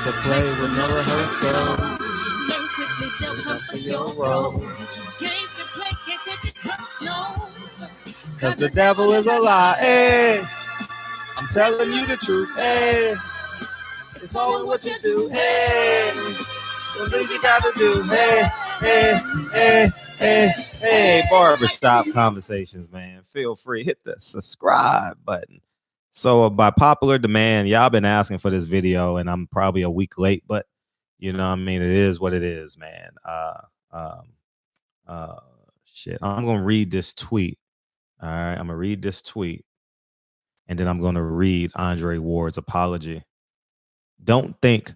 a play with no rehearsal. Your role. Cause the devil is a lie. Hey, I'm telling you the truth. Hey, it's all in what you do. Hey, some things you gotta do. Hey, hey, hey, hey, hey. Barbershop Conversations, man. Feel free, hit the subscribe button. So by popular demand, y'all been asking for this video, and I'm probably a week late, but you know, I mean, it is what it is, man. Shit. I'm gonna read this tweet. All right, I'm gonna read this tweet, and then I'm gonna read Andre Ward's apology. Don't think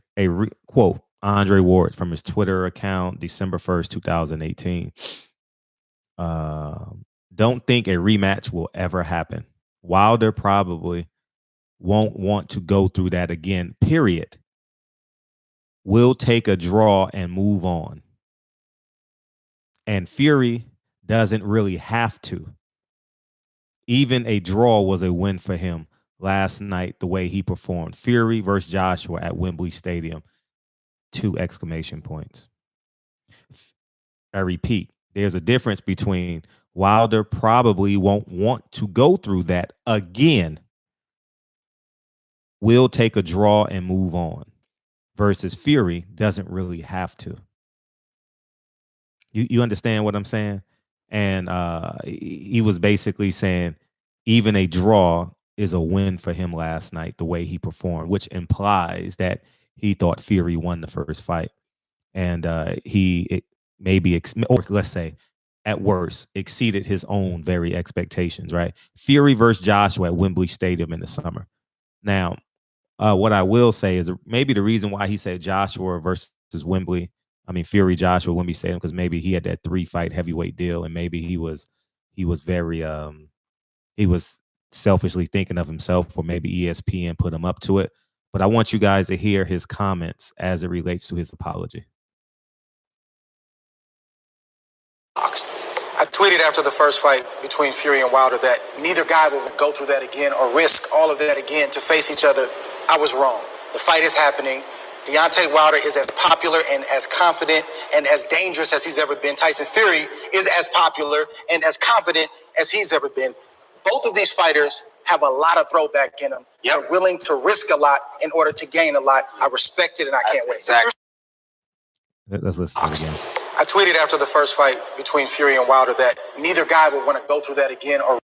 quote Andre Ward from his Twitter account, December 1st, 2018. Don't think a rematch will ever happen. Wilder probably won't want to go through that again, period. We'll take a draw and move on. And Fury doesn't really have to. Even a draw was a win for him last night, the way he performed. Fury versus Joshua at Wembley Stadium. 2 exclamation points. I repeat, there's a difference between Wilder probably won't want to go through that again. We'll take a draw and move on. Versus Fury doesn't really have to. You understand what I'm saying? And he was basically saying even a draw is a win for him last night, the way he performed, which implies that he thought Fury won the first fight. And or let's say, at worst, exceeded his own very expectations, right? Fury versus Joshua at Wembley Stadium in the summer. Now, what I will say is maybe the reason why he said Joshua versus Wembley, I mean Fury Joshua Wembley Stadium, because maybe he had that 3-fight heavyweight deal, and maybe he was very he was selfishly thinking of himself, or maybe ESPN put him up to it. But I want you guys to hear his comments as it relates to his apology. I tweeted after the first fight between Fury and Wilder that neither guy will go through that again or risk all of that again to face each other. I was wrong. The fight is happening. Deontay Wilder is as popular and as confident and as dangerous as he's ever been. Tyson Fury is as popular and as confident as he's ever been. Both of these fighters have a lot of throwback in them. They're willing to risk a lot in order to gain a lot. I respect it, and I can't wait. Exactly. Let's listen to it again. I tweeted after the first fight between Fury and Wilder that neither guy would want to go through that again. Or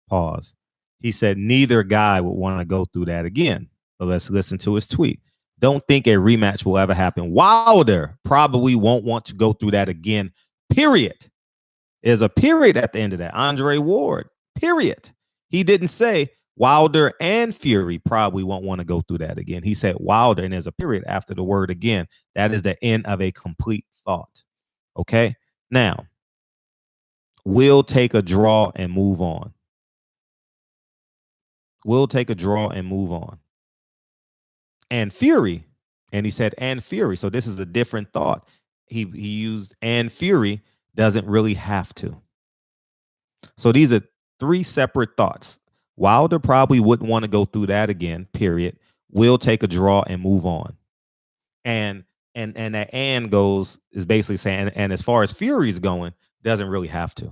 pause. He said neither guy would want to go through that again. But let's listen to his tweet. Don't think a rematch will ever happen. Wilder probably won't want to go through that again, period. There's a period at the end of that. Andre Ward, period. He didn't say Wilder and Fury probably won't want to go through that again. He said Wilder, and there's a period after the word again. That is the end of a complete thought. Okay? Now, we'll take a draw and move on. We'll take a draw and move on. And Fury, and he said and Fury. So this is a different thought. He used and Fury doesn't really have to. So these are 3 separate thoughts. Wilder probably wouldn't want to go through that again, period. We'll take a draw and move on. And that and goes is basically saying, and as far as Fury's going, doesn't really have to.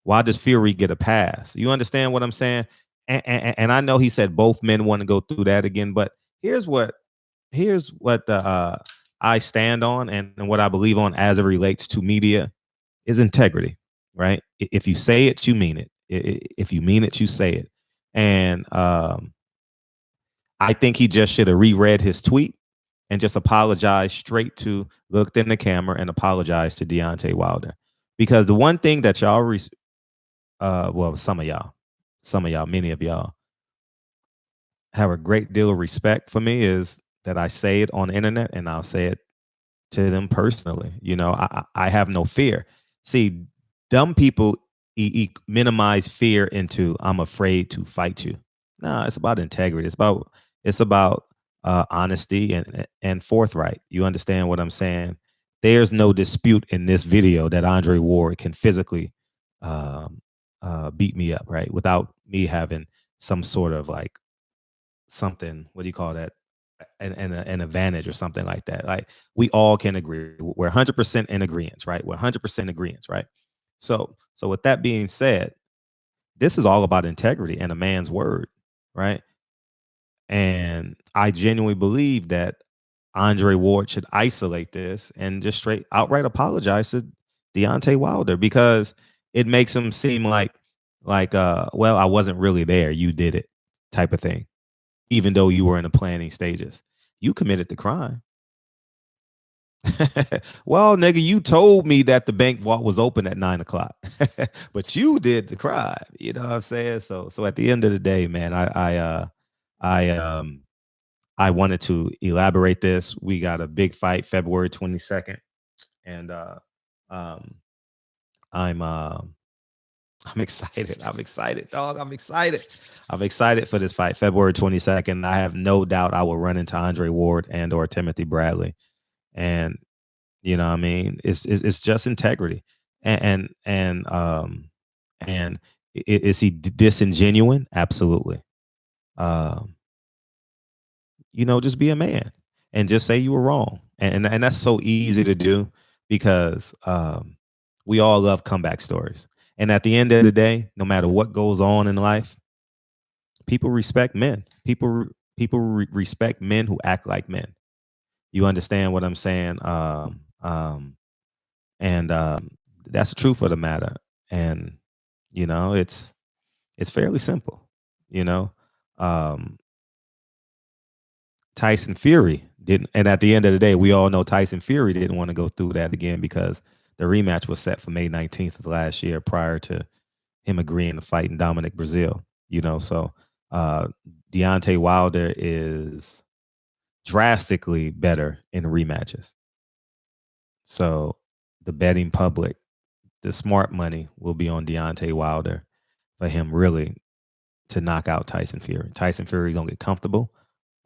Why does Fury get a pass? You understand what I'm saying? And I know he said both men want to go through that again, but here's what I stand on and what I believe on as it relates to media is integrity, right? If you say it, you mean it. If you mean it, you say it. And I think he just should have reread his tweet and just apologized straight to, looked in the camera and apologized to Deontay Wilder. Because the one thing that y'all, well, some of y'all, many of y'all have a great deal of respect for me is that I say it on the internet and I'll say it to them personally. You know, I have no fear. See, dumb people minimize fear into I'm afraid to fight you. No, it's about integrity. It's about honesty and forthright. You understand what I'm saying? There's no dispute in this video that Andre Ward can physically beat me up, right? Without me having some sort of like something, what do you call that? an advantage or something like that. Like we all can agree. We're 100% in agreement, right? We're 100% agreement, right? So with that being said, this is all about integrity and a man's word, right? And I genuinely believe that Andre Ward should isolate this and just straight outright apologize to Deontay Wilder, because it makes him seem like well, I wasn't really there, you did it, type of thing, even though you were in the planning stages. You committed the crime. Well, nigga, you told me that the bank vault was open at 9 o'clock, but you did the crime. You know what I'm saying? So at the end of the day, man, I I wanted to elaborate this. We got a big fight February 22nd, and um, I'm I'm excited. I'm excited, dog. I'm excited. I'm excited for this fight, February 22nd. I have no doubt I will run into Andre Ward and or Timothy Bradley, and you know what I mean, it's just integrity, and is he disingenuine? Absolutely. Um, just be a man and just say you were wrong. And that's so easy to do because we all love comeback stories. And at the end of the day, no matter what goes on in life, people respect men. People respect men who act like men. You understand what I'm saying? And That's the truth of the matter. And it's fairly simple. You know, um, Tyson Fury didn't, and at the end of the day, we all know Tyson Fury didn't want to go through that again because the rematch was set for May 19th of last year, prior to him agreeing to fight in Dominic, Brazil. So uh, Deontay Wilder is drastically better in rematches. So the betting public, the smart money will be on Deontay Wilder for him really to knock out Tyson Fury. Tyson Fury's gonna get comfortable.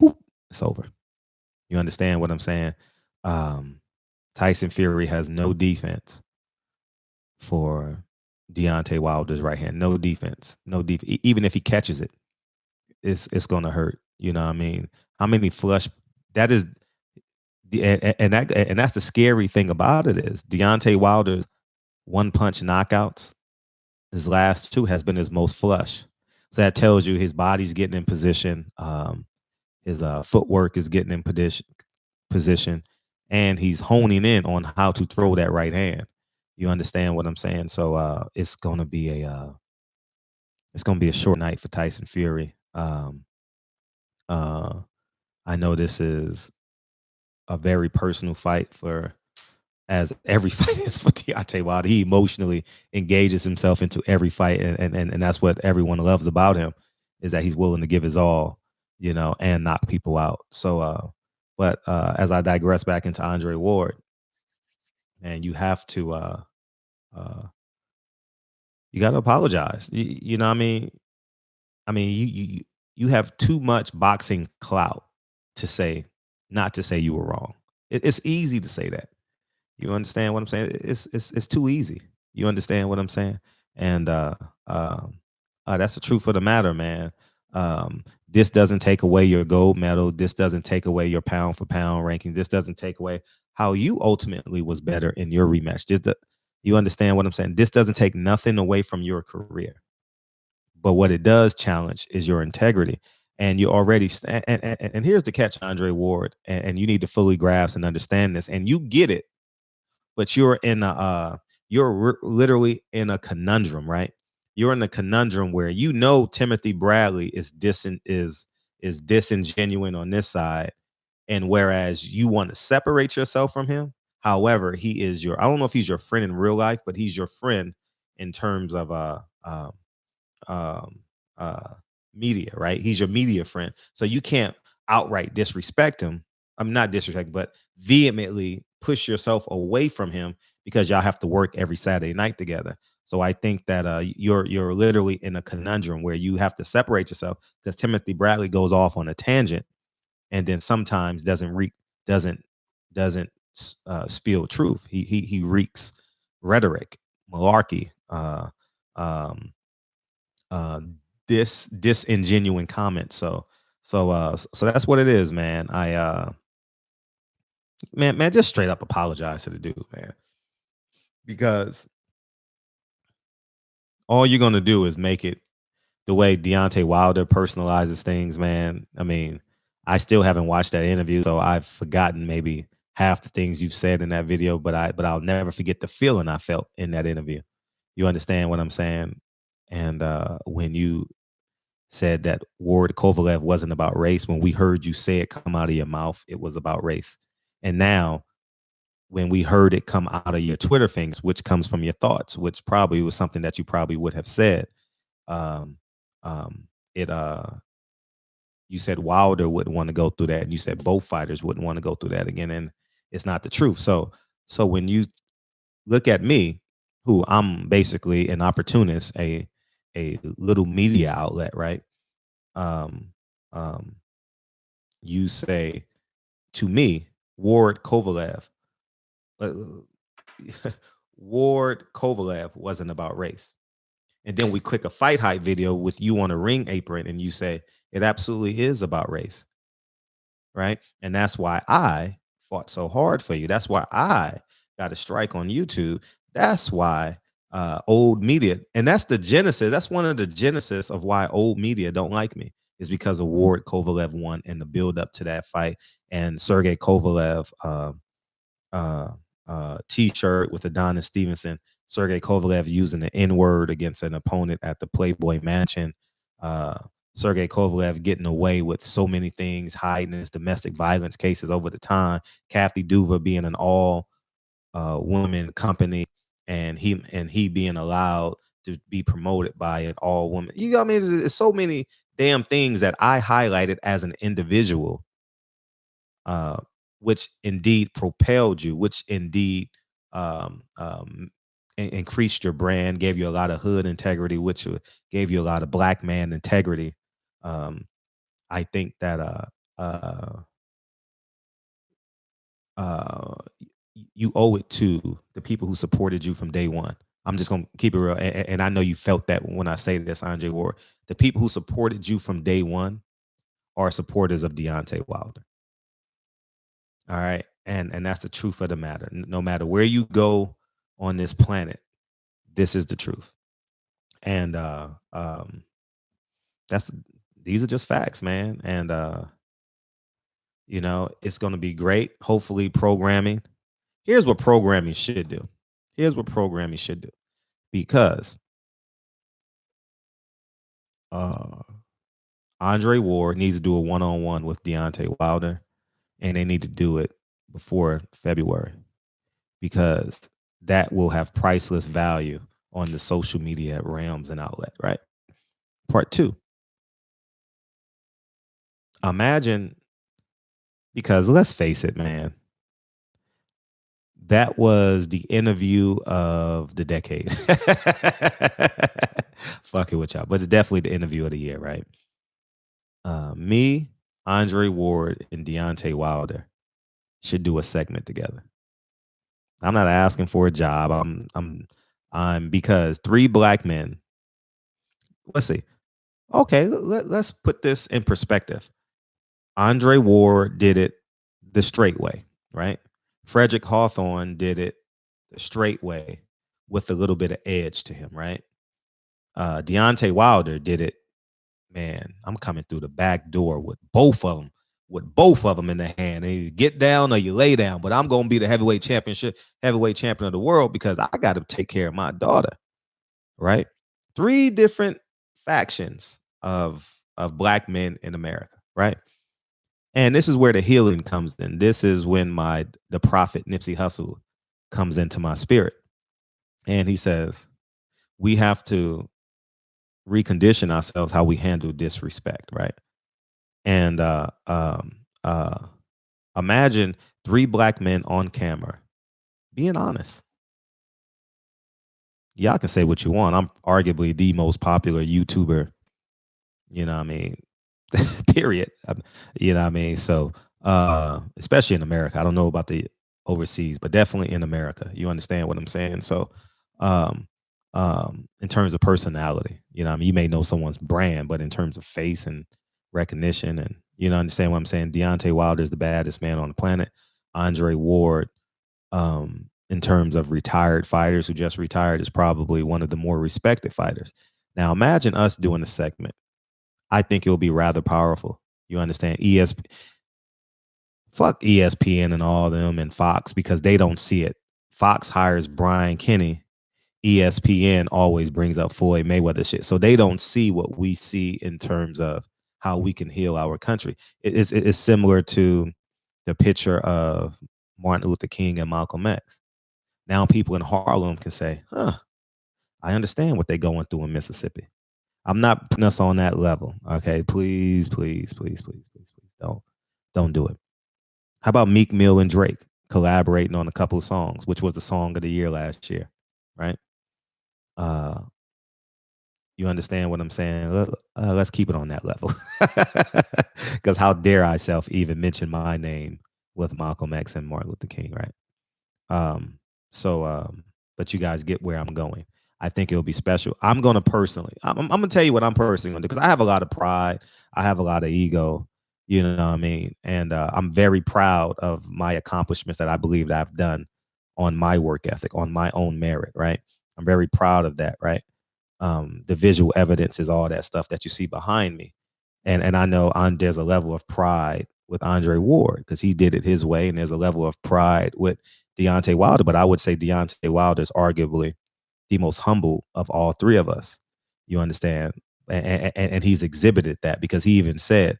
Boop, it's over. You understand what I'm saying? Um, Tyson Fury has no defense for Deontay Wilder's right hand. No defense. No defense. Even if he catches it, it's gonna hurt. You know what I mean? How many flush? That is the and that's the scary thing about it is Deontay Wilder's one punch knockouts. His last two has been his most flush. So that tells you his body's getting in position. His footwork is getting in position, and he's honing in on how to throw that right hand. You understand what I'm saying? So it's gonna be a short night for Tyson Fury. Uh, I know this is a very personal fight for, as every fight is for Deontay Wilder. He emotionally engages himself into every fight, and that's what everyone loves about him, is that he's willing to give his all, and knock people out. So, but as I digress back into Andre Ward, and you have to, uh, you got to apologize. You know what I mean? I mean, you have too much boxing clout to say, not to say you were wrong. It's easy to say that. You understand what I'm saying? It's too easy. You understand what I'm saying? And that's the truth of the matter, man. This doesn't take away your gold medal. This doesn't take away your pound for pound ranking. This doesn't take away how you ultimately was better in your rematch. You understand what I'm saying? This doesn't take nothing away from your career. But what it does challenge is your integrity. And you already, and here's the catch, Andre Ward, and you need to fully grasp and understand this. And you get it, but you're literally in a conundrum, right? You're in a conundrum where Timothy Bradley is disingenuine on this side, and whereas you want to separate yourself from him, however, he is I don't know if he's your friend in real life, but he's your friend in terms of um, uh, media, right? He's your media friend, so you can't outright disrespect him. I'm not disrespect, but vehemently push yourself away from him because y'all have to work every Saturday night together. So I think that you're literally in a conundrum where you have to separate yourself, because Timothy Bradley goes off on a tangent and then sometimes doesn't spill truth. He reeks rhetoric, malarkey, um, uh, disingenuine comments. So So that's what it is, man. Man, just straight up apologize to the dude, man, because all you're gonna do is make it the way Deontay Wilder personalizes things, man. I mean, I still haven't watched that interview, so I've forgotten maybe half the things you've said in that video, but I'll never forget the feeling I felt in that interview. You understand what I'm saying? And when you said that Ward Kovalev wasn't about race, when we heard you say it come out of your mouth, it was about race. And now when we heard it come out of your Twitter things, which comes from your thoughts, which probably was something that you probably would have said, um, it you said Wilder wouldn't want to go through that, and you said both fighters wouldn't want to go through that again, and it's not the truth. So when you look at me, who I'm basically an opportunist, a little media outlet, right? Um, um, you say to me, Ward Kovalev, uh, Ward Kovalev wasn't about race. And then we click a fight hype video with you on a ring apron, and you say it absolutely is about race, right? And that's why I fought so hard for you. That's why I got a strike on YouTube. That's why old media, and that's the genesis. That's one of the genesis of why old media don't like me, is because of Ward Kovalev won and the build up to that fight, and Sergey Kovalev uh, T-shirt with Adonis Stevenson, Sergey Kovalev using the N-word against an opponent at the Playboy Mansion, uh, Sergey Kovalev getting away with so many things, hiding his domestic violence cases over the time, Kathy Duva being an all woman company, and he being allowed to be promoted by an all woman. You know what I mean? It's so many damn things that I highlighted as an individual, uh, which indeed propelled you, which indeed increased your brand, gave you a lot of hood integrity, which gave you a lot of black man integrity. Um, I think that uh, uh, you owe it to the people who supported you from day one. I'm just gonna keep it real, and I know you felt that when I say this, Andre Ward. The people who supported you from day one are supporters of Deontay Wilder. All right. And that's the truth of the matter. No matter where you go on this planet, this is the truth. And that's these are just facts, man. And it's gonna be great. Hopefully, programming. Here's what programming should do. Here's what programming should do. Because Andre Ward needs to do a one-on-one with Deontay Wilder, and they need to do it before February, because that will have priceless value on the social media realms and outlet, right? Part two, imagine, because let's face it, man, that was the interview of the decade. Fucking with y'all, but it's definitely the interview of the year, right? Me, Andre Ward, and Deontay Wilder should do a segment together. I'm not asking for a job. I'm because three black men. Let's see. Okay, let's put this in perspective. Andre Ward did it the straight way, right? Frederick Hawthorne did it the straight way with a little bit of edge to him, right? Deontay Wilder did it, man. I'm coming through the back door with both of them in the hand. And you get down or you lay down, but I'm gonna be the heavyweight champion of the world, because I got to take care of my daughter, right? Three different factions of black men in America, right? And this is where the healing comes in. This is when the prophet Nipsey Hussle comes into my spirit. And he says, we have to recondition ourselves how we handle disrespect, right? And imagine three black men on camera being honest. Y'all can say what you want. I'm arguably the most popular YouTuber, you know what I mean, period. You know what I mean? So, especially in America. I don't know about the overseas, but definitely in America. You understand what I'm saying? So, in terms of personality, you know what I mean, you may know someone's brand, but in terms of face and recognition, and understand what I'm saying. Deontay Wilder is the baddest man on the planet. Andre Ward, in terms of retired fighters who just retired, is probably one of the more respected fighters. Now, imagine us doing a segment. I think it'll be rather powerful. You understand? Fuck ESPN and all them and Fox, because they don't see it. Fox hires Brian Kenny. ESPN always brings up Floyd Mayweather shit. So they don't see what we see in terms of how we can heal our country. It's similar to the picture of Martin Luther King and Malcolm X. Now people in Harlem can say, I understand what they're going through in Mississippi. I'm not putting us on that level. Okay. Please, please, please, please, please, please don't do it. How about Meek Mill and Drake collaborating on a couple of songs, which was the song of the year last year, right? You understand what I'm saying? Let's keep it on that level. Because how dare I even mention my name with Malcolm X and Martin Luther King, right? But you guys get where I'm going. I think it'll be special. I'm going to personally, I'm going to tell you what I'm personally going to do, because I have a lot of pride. I have a lot of ego. You know what I mean? And I'm very proud of my accomplishments that I believe that I've done on my work ethic, on my own merit, right? I'm very proud of that, right? The visual evidence is all that stuff that you see behind me. And I know there's a level of pride with Andre Ward because he did it his way, and there's a level of pride with Deontay Wilder. But I would say Deontay Wilder is arguably the most humble of all three of us. You understand? And he's exhibited that, because he even said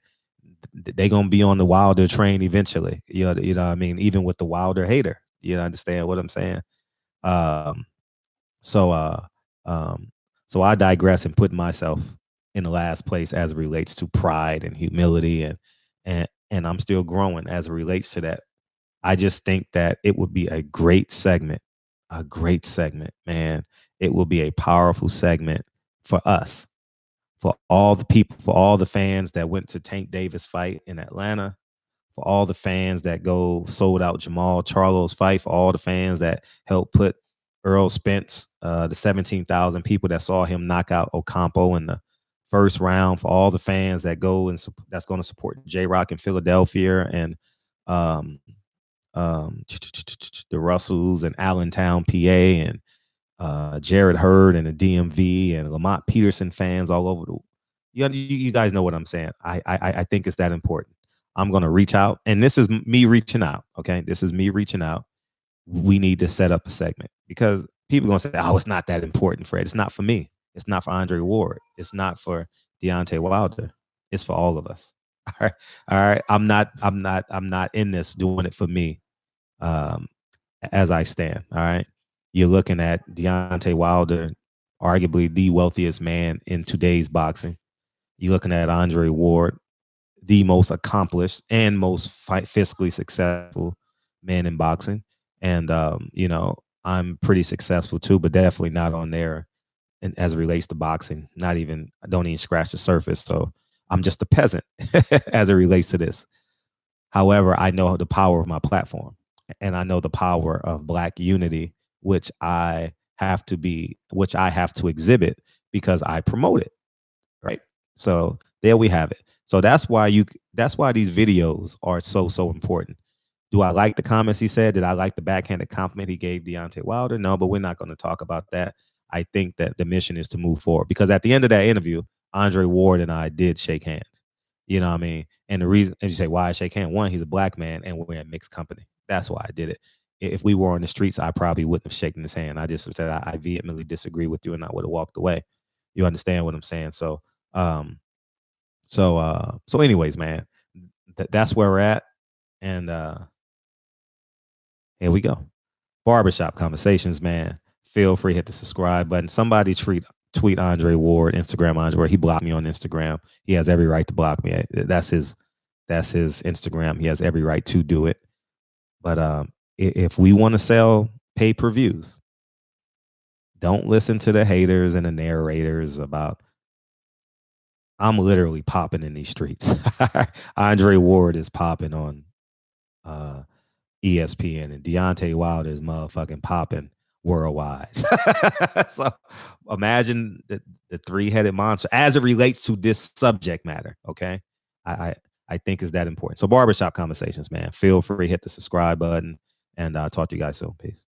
they're going to be on the Wilder train eventually. You know what I mean? Even with the Wilder hater. You understand what I'm saying? So I digress and put myself in the last place as it relates to pride and humility, and I'm still growing as it relates to that. I just think that it would be a great segment, man. It will be a powerful segment for us, for all the people, for all the fans that went to Tank Davis fight in Atlanta, for all the fans that sold out Jamal Charlo's fight, for all the fans that helped put Earl Spence, the 17,000 people that saw him knock out Ocampo in the first round, for all the fans that that's going to support J-Rock in Philadelphia, and the Russells in Allentown, PA, and Jared Hurd and the DMV and Lamont Peterson fans all over you guys know what I'm saying. I think it's that important. I'm going to reach out, and this is me reaching out. Okay. This is me reaching out. We need to set up a segment, because people are going to say, oh, it's not that important, Fred. It's not for me. It's not for Andre Ward. It's not for Deontay Wilder. It's for all of us. All right. All right. I'm not in this doing it for me. As I stand. All right. You're looking at Deontay Wilder, arguably the wealthiest man in today's boxing. You're looking at Andre Ward, the most accomplished and most fiscally successful man in boxing. And, I'm pretty successful too, but definitely not on there. And as it relates to boxing, I don't even scratch the surface. So I'm just a peasant as it relates to this. However, I know the power of my platform, and I know the power of Black unity, which I have to exhibit because I promote it. Right. So there we have it. So that's why these videos are so important. Do I like the comments he said? Did I like the backhanded compliment he gave Deontay Wilder? No, but we're not going to talk about that. I think that the mission is to move forward, because at the end of that interview, Andre Ward and I did shake hands. You know what I mean? And the reason, and you say, why I shake hands? One, he's a Black man and we're in mixed company. That's why I did it. If we were on the streets, I probably wouldn't have shaken his hand. I just said, I vehemently disagree with you, and I would have walked away. You understand what I'm saying? So anyways, man, that's where we're at. And here we go. Barbershop Conversations, man. Feel free to hit the subscribe button. Somebody tweet Andre Ward, Instagram Andre. He blocked me on Instagram. He has every right to block me. That's his Instagram. He has every right to do it. But if we want to sell pay-per-views, don't listen to the haters and the narrators about, I'm literally popping in these streets. Andre Ward is popping on ESPN, and Deontay Wilder is motherfucking popping worldwide. So imagine the three-headed monster as it relates to this subject matter. Okay. I think is that important. So barbershop conversations, man. Feel free, hit the subscribe button, and talk to you guys soon. Peace.